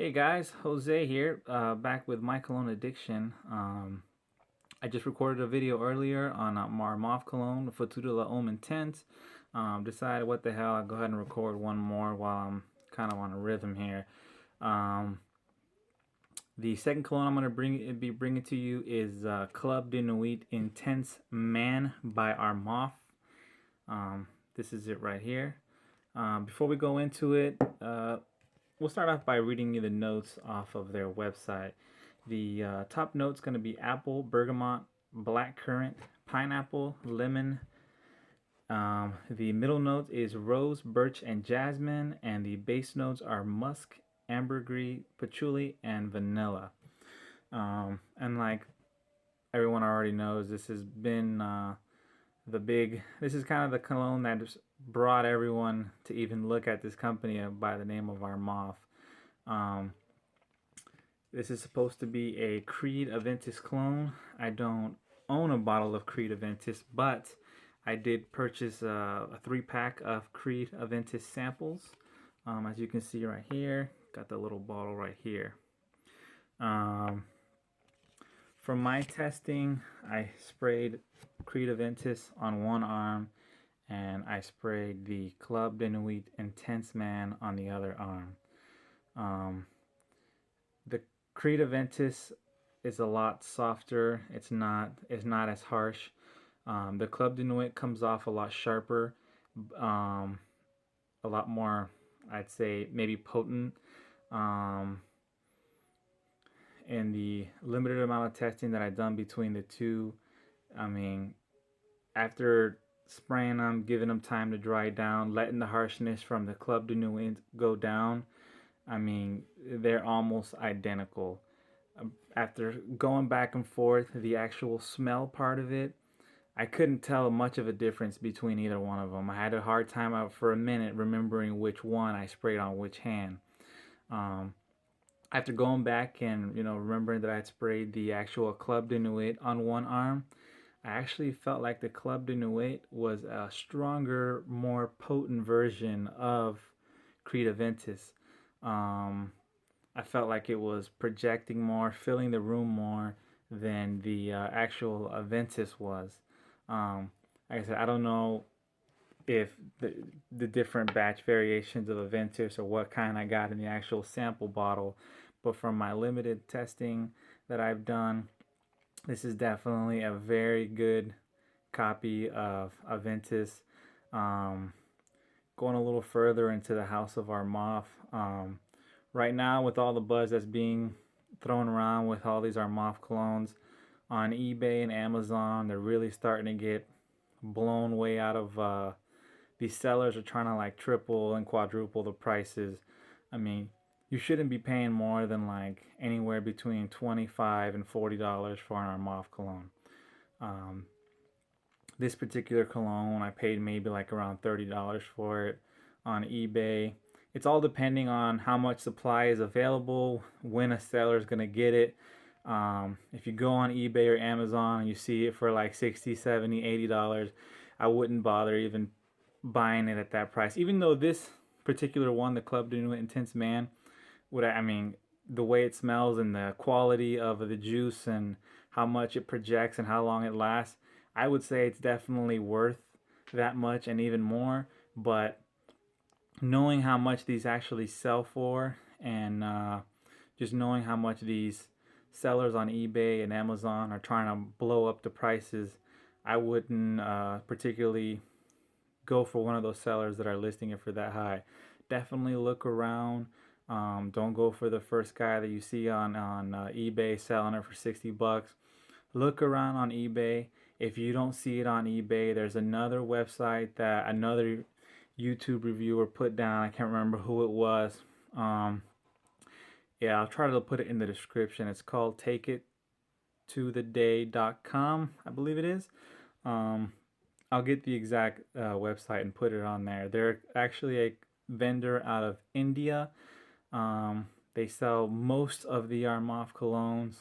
Hey guys, Jose here, back with my cologne addiction. I just recorded a video earlier on Armaf cologne, Futura La Homme Intense. Decided what the hell, I'll go ahead and record one more while I'm kind of on a rhythm here. Um, the second cologne I'm gonna be bringing to you is Club de Nuit Intense Man by Armaf. This is it right here. Before we go into it, we'll start off by reading you the notes off of their website. The top note's going to be apple, bergamot, blackcurrant, pineapple, lemon. The middle note is rose, birch, and jasmine, and the base notes are musk, ambergris, patchouli, and vanilla. And like everyone already knows, this has been this is kind of the cologne that just brought everyone to even look at this company by the name of Armaf. Um, this is supposed to be a Creed Aventus clone. I don't own a bottle of Creed Aventus, but I did purchase a 3-pack of Creed Aventus samples. As you can see right here, got the little bottle right here. From my testing, I sprayed Creed Aventus on one arm, and I sprayed the Club de Nuit Intense Man on the other arm. The Creed Aventus is a lot softer. It's not as harsh. The Club de Nuit comes off a lot sharper, um, a lot more, I'd say, maybe potent. Um, in the limited amount of testing that I've done between the two, I mean, after spraying them, giving them time to dry down, letting the harshness from the Club de Nuit go down, I mean, they're almost identical. After going back and forth, the actual smell part of it, I couldn't tell much of a difference between either one of them. I had a hard time out for a minute remembering which one I sprayed on which hand. Um, After going back and remembering that I had sprayed the actual Club de Nuit on one arm, I actually felt like the Club de Nuit was a stronger, more potent version of Creed Aventus. Um, I felt like it was projecting more, filling the room more than the actual Aventus was. Um, like I said, I don't know if the different batch variations of Aventus or what kind I got in the actual sample bottle, but from my limited testing that I've done, this is definitely a very good copy of Aventus. Um, Going a little further into the House of Armaf, right now with all the buzz that's being thrown around with all these Armaf colognes on eBay and Amazon, they're really starting to get blown way out of. These sellers are trying to like triple and quadruple the prices. I mean, you shouldn't be paying more than like anywhere between $25 and $40 for an Armaf cologne. Um, this particular cologne, I paid maybe like around $30 for it on eBay. It's all depending on how much supply is available, when a seller is going to get it. If you go on eBay or Amazon and you see it for like 60, 70, $80, I wouldn't bother even buying it at that price. Even though this particular one, the Club de Nuit Intense Man, I mean, the way it smells and the quality of the juice and how much it projects and how long it lasts, I would say it's definitely worth that much and even more. But knowing how much these actually sell for, and just knowing how much these sellers on eBay and Amazon are trying to blow up the prices, I wouldn't particularly go for one of those sellers that are listing it for that high. Definitely look around. Don't go for the first guy that you see on eBay selling it for $60. Look around on eBay. If you don't see it on eBay, there's another website that another YouTube reviewer put down. I can't remember who it was. Yeah, I'll try to put it in the description. It's called takeittotheday.com, I believe it is. Um, I'll get the exact website and put it on there. They're actually a vendor out of India. They sell most of the Armaf colognes,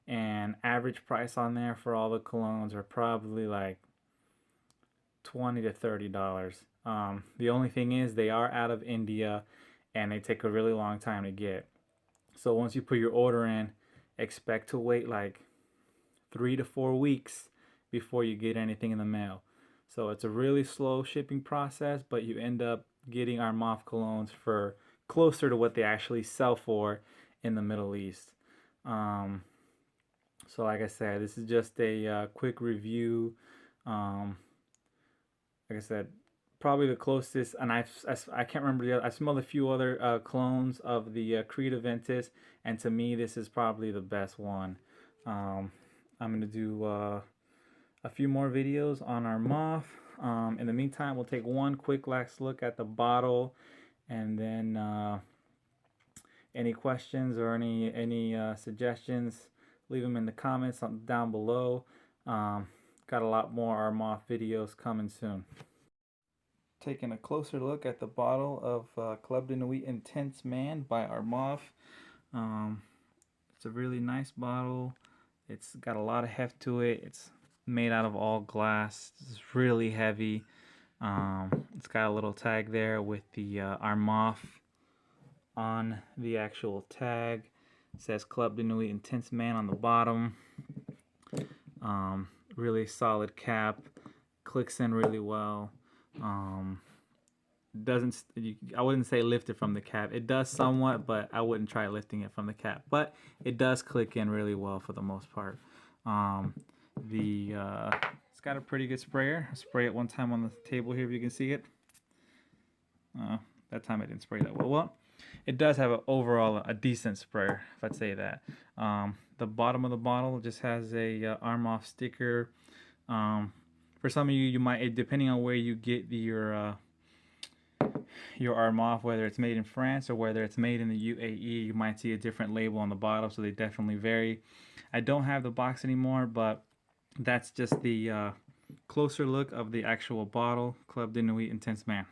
and average price on there for all the colognes are probably like $20 to $30. The only thing is they are out of India, and they take a really long time to get. So once you put your order in, expect to wait like 3 to 4 weeks before you get anything in the mail. So it's a really slow shipping process, but you end up getting Armaf colognes for closer to what they actually sell for in the Middle East. Um, so like I said, this is just a quick review. Um, like I said, probably the closest, and I can't remember the other. I smelled a few other clones of the Creed Aventus, and to me, this is probably the best one. I'm gonna do a few more videos on Armaf. In the meantime, we'll take one quick last look at the bottle, and then any questions or any suggestions, leave them in the comments down below. Got a lot more Armaf videos coming soon. Taking a closer look at the bottle of Club de Nuit Intense Man by Armaf. Um, it's a really nice bottle. It's got a lot of heft to it. It's made out of all glass. It's really heavy. It's got a little tag there with the Armaf on the actual tag. It says Club de Nuit Intense Man on the bottom. Really solid cap. Clicks in really well. Doesn't I wouldn't say lift it from the cap. It does somewhat, but I wouldn't try lifting it from the cap. But it does click in really well for the most part. It's got a pretty good sprayer. I spray it one time on the table here if you can see it. That time I didn't spray that well. Well, it does have overall a decent sprayer, if I'd say that. The bottom of the bottle just has a Armaf sticker. For some of you, you might, depending on where you get your Armaf, whether it's made in France or whether it's made in the UAE, you might see a different label on the bottle, so they definitely vary. I don't have the box anymore, but that's just the closer look of the actual bottle, Club de Nuit Intense Man.